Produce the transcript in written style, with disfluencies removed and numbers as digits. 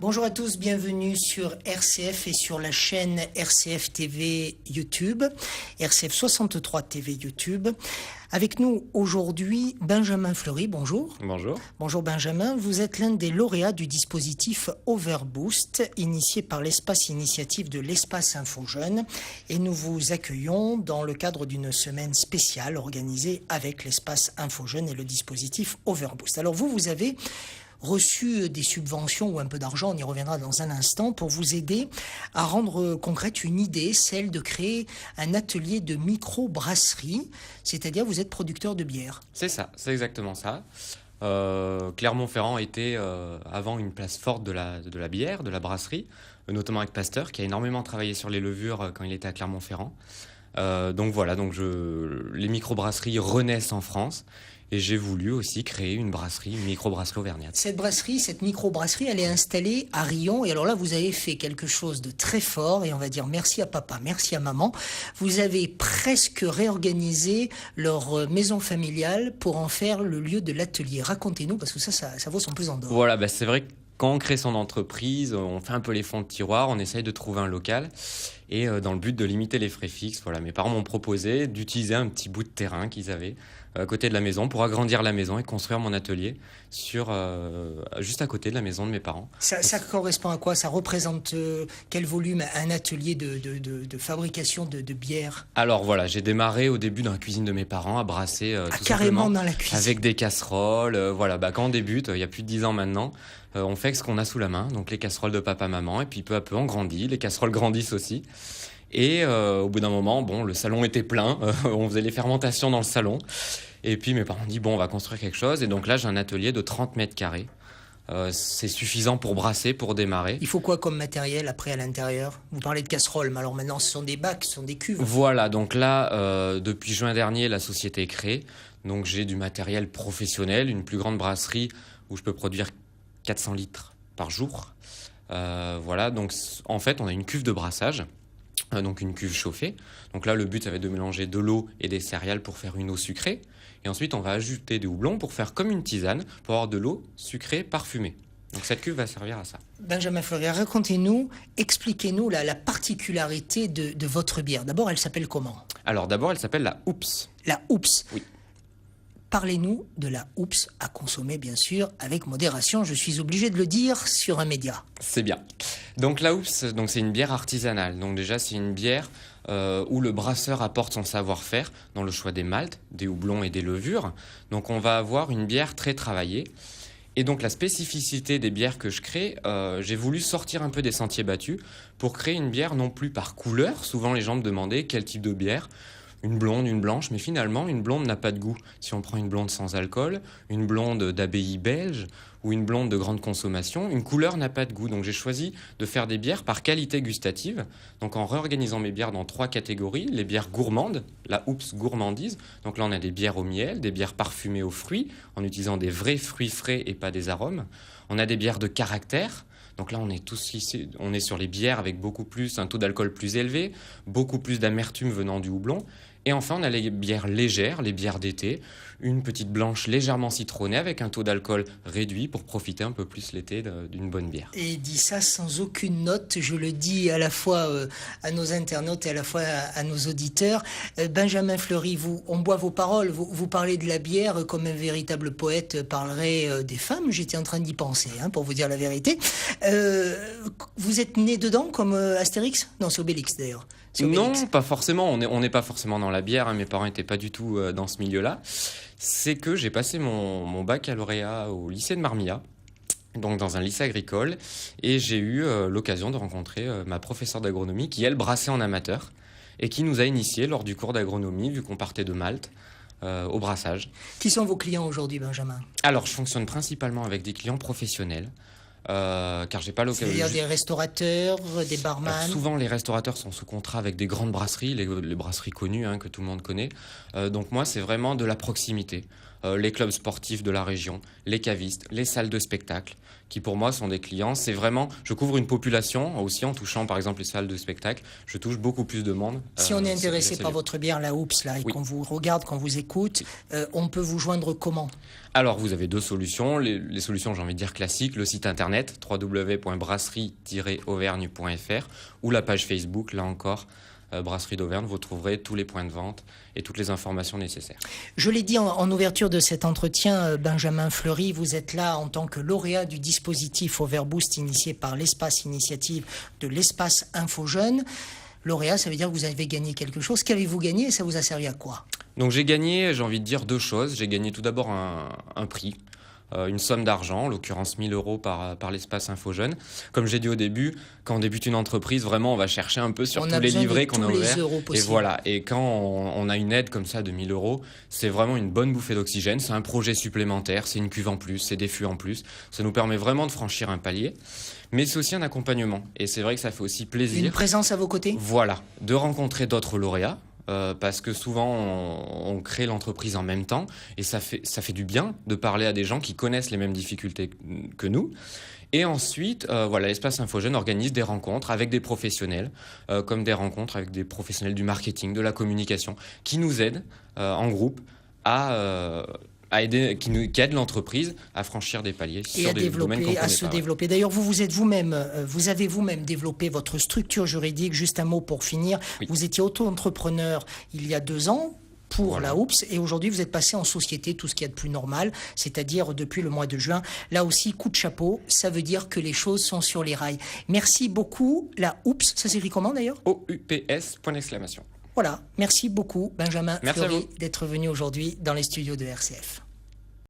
Bonjour à tous, bienvenue sur RCF et sur la chaîne RCF TV YouTube, RCF 63 TV YouTube. Avec nous aujourd'hui, Benjamin Fleury, bonjour. Bonjour. Bonjour Benjamin, vous êtes l'un des lauréats du dispositif Overboost, initié par l'Espace Initiative de l'Espace Info Jeunes. Et nous vous accueillons dans le cadre d'une semaine spéciale organisée avec l'Espace Info Jeunes et le dispositif Overboost. Alors vous avez reçu des subventions ou un peu d'argent, on y reviendra dans un instant, pour vous aider à rendre concrète une idée, celle de créer un atelier de microbrasserie, c'est-à-dire vous êtes producteur de bière. C'est ça, c'est exactement ça. Clermont-Ferrand était avant une place forte de la bière, de la brasserie, notamment avec Pasteur, qui a énormément travaillé sur les levures quand il était à Clermont-Ferrand. Donc voilà, les microbrasseries renaissent en France. Et j'ai voulu aussi créer une microbrasserie auvergnate. Cette microbrasserie, elle est installée à Riom. Et alors là, vous avez fait quelque chose de très fort. Et on va dire merci à papa, merci à maman. Vous avez presque réorganisé leur maison familiale pour en faire le lieu de l'atelier. Racontez-nous, parce que ça vaut son pesant d'or. Voilà, c'est vrai que quand on crée son entreprise, on fait un peu les fonds de tiroir, on essaye de trouver un local. Et dans le but de limiter les frais fixes, mes parents m'ont proposé d'utiliser un petit bout de terrain qu'ils avaient à côté de la maison pour agrandir la maison et construire mon atelier juste à côté de la maison de mes parents. Ça correspond à quoi? Ça représente quel volume? Un atelier de fabrication de bière? Alors voilà, j'ai démarré au début dans la cuisine de mes parents à brasser tout carrément simplement dans la cuisine. Avec des casseroles. Quand on débute, il y a plus de 10 ans maintenant, on fait ce qu'on a sous la main, donc les casseroles de papa-maman, et puis peu à peu on grandit, les casseroles grandissent aussi. Et au bout d'un moment, le salon était plein, on faisait les fermentations dans le salon. Et puis mes parents ont dit, on va construire quelque chose. Et donc là, j'ai un atelier de 30 mètres carrés. C'est suffisant pour brasser, pour démarrer. Il faut quoi comme matériel après à l'intérieur? Vous parlez de casseroles, mais alors maintenant, ce sont des bacs, ce sont des cuves. Voilà, donc là, depuis juin dernier, la société est créée. Donc j'ai du matériel professionnel, une plus grande brasserie où je peux produire 400 litres par jour. Donc en fait, on a une cuve de brassage. Donc une cuve chauffée. Donc là, le but, ça va être de mélanger de l'eau et des céréales pour faire une eau sucrée. Et ensuite, on va ajouter des houblons pour faire comme une tisane, pour avoir de l'eau sucrée parfumée. Donc cette cuve va servir à ça. Benjamin Fleury, racontez-nous, expliquez-nous la particularité de votre bière. D'abord, elle s'appelle comment? Alors d'abord, elle s'appelle la Hoops. La Hoops. Oui. Parlez-nous de la Hoops, à consommer bien sûr avec modération. Je suis obligé de le dire sur un média. C'est bien. Donc la Hoops, c'est une bière artisanale. Donc déjà, c'est une bière où le brasseur apporte son savoir-faire dans le choix des maltes, des houblons et des levures. Donc on va avoir une bière très travaillée. Et donc la spécificité des bières que je crée, j'ai voulu sortir un peu des sentiers battus pour créer une bière non plus par couleur. Souvent les gens me demandaient quel type de bière. Une blonde, une blanche, mais finalement, une blonde n'a pas de goût. Si on prend une blonde sans alcool, une blonde d'abbaye belge ou une blonde de grande consommation, une couleur n'a pas de goût. Donc j'ai choisi de faire des bières par qualité gustative, donc en réorganisant mes bières dans 3 catégories. Les bières gourmandes, la Hoops gourmandise. Donc là, on a des bières au miel, des bières parfumées aux fruits, en utilisant des vrais fruits frais et pas des arômes. On a des bières de caractère. Donc là, on est sur les bières avec un taux d'alcool plus élevé, beaucoup plus d'amertume venant du houblon. Et enfin, on a les bières légères, les bières d'été, une petite blanche légèrement citronnée avec un taux d'alcool réduit pour profiter un peu plus l'été d'une bonne bière. Et dit ça sans aucune note, je le dis à la fois à nos internautes et à la fois à nos auditeurs. Benjamin Fleury, on boit vos paroles, vous parlez de la bière comme un véritable poète parlerait des femmes. J'étais en train d'y penser, pour vous dire la vérité. Vous êtes né dedans comme Astérix? Non, c'est Obélix d'ailleurs. Non, pas forcément. On n'est pas forcément dans la bière. Mes parents n'étaient pas du tout dans ce milieu-là. C'est que j'ai passé mon baccalauréat au lycée de Marmilla, donc dans un lycée agricole, et j'ai eu l'occasion de rencontrer ma professeure d'agronomie qui, elle, brassait en amateur et qui nous a initiés lors du cours d'agronomie, vu qu'on partait de Malte, au brassage. Qui sont vos clients aujourd'hui, Benjamin? Alors, je fonctionne principalement avec des clients professionnels. Car j'ai pas l'occasion. C'est-à-dire des restaurateurs, des barman. Alors souvent, les restaurateurs sont sous contrat avec des grandes brasseries, les brasseries connues que tout le monde connaît. Donc moi, c'est vraiment de la proximité. Les clubs sportifs de la région, les cavistes, les salles de spectacle, qui pour moi sont des clients. C'est vraiment, je couvre une population aussi en touchant par exemple les salles de spectacle. Je touche beaucoup plus de monde. Si on est intéressé par votre bière, la Hoops, là, et qu'on vous regarde, qu'on vous écoute, on peut vous joindre comment? Alors, vous avez deux solutions. Les solutions, j'ai envie de dire classiques. Le site internet, www.brasserie-auvergne.fr, ou la page Facebook, là encore, Brasserie d'Auvergne. Vous trouverez tous les points de vente et toutes les informations nécessaires. Je l'ai dit en ouverture de cet entretien, Benjamin Fleury, vous êtes là en tant que lauréat du dispositif Overboost initié par l'Espace Initiative de l'Espace Info Jeune. Lauréat, ça veut dire que vous avez gagné quelque chose. Qu'avez-vous gagné et ça vous a servi à quoi? Donc j'ai gagné, j'ai envie de dire deux choses. J'ai gagné tout d'abord un prix, une somme d'argent, en l'occurrence 1 000 € par l'Espace Info Jeune. Comme j'ai dit au début, quand on débute une entreprise, vraiment on va chercher un peu sur tous les livrets qu'on a ouverts. Et voilà. Et quand on a une aide comme ça de 1 000 €, c'est vraiment une bonne bouffée d'oxygène. C'est un projet supplémentaire, c'est une cuve en plus, c'est des fûts en plus. Ça nous permet vraiment de franchir un palier. Mais c'est aussi un accompagnement. Et c'est vrai que ça fait aussi plaisir. Une présence à vos côtés? Voilà, de rencontrer d'autres lauréats. Parce que souvent on crée l'entreprise en même temps et ça fait du bien de parler à des gens qui connaissent les mêmes difficultés que nous. Et ensuite, voilà, l'Espace Info Jeune organise des rencontres avec des professionnels, comme des rencontres avec des professionnels du marketing, de la communication, qui nous aident en groupe à aider, qui aide l'entreprise à franchir des paliers sur des domaines qu'on connaît pas. À se développer. D'ailleurs, vous avez vous-même développé votre structure juridique. Juste un mot pour finir. Oui. Vous étiez auto-entrepreneur il y a 2 ans pour la Hoops et aujourd'hui vous êtes passé en société, tout ce qu'il y a de plus normal, c'est-à-dire depuis le mois de juin. Là aussi, coup de chapeau, ça veut dire que les choses sont sur les rails. Merci beaucoup. La Hoops, ça s'écrit comment d'ailleurs? OUPS, point d'exclamation. Voilà, merci beaucoup Benjamin Fleury d'être venu aujourd'hui dans les studios de RCF.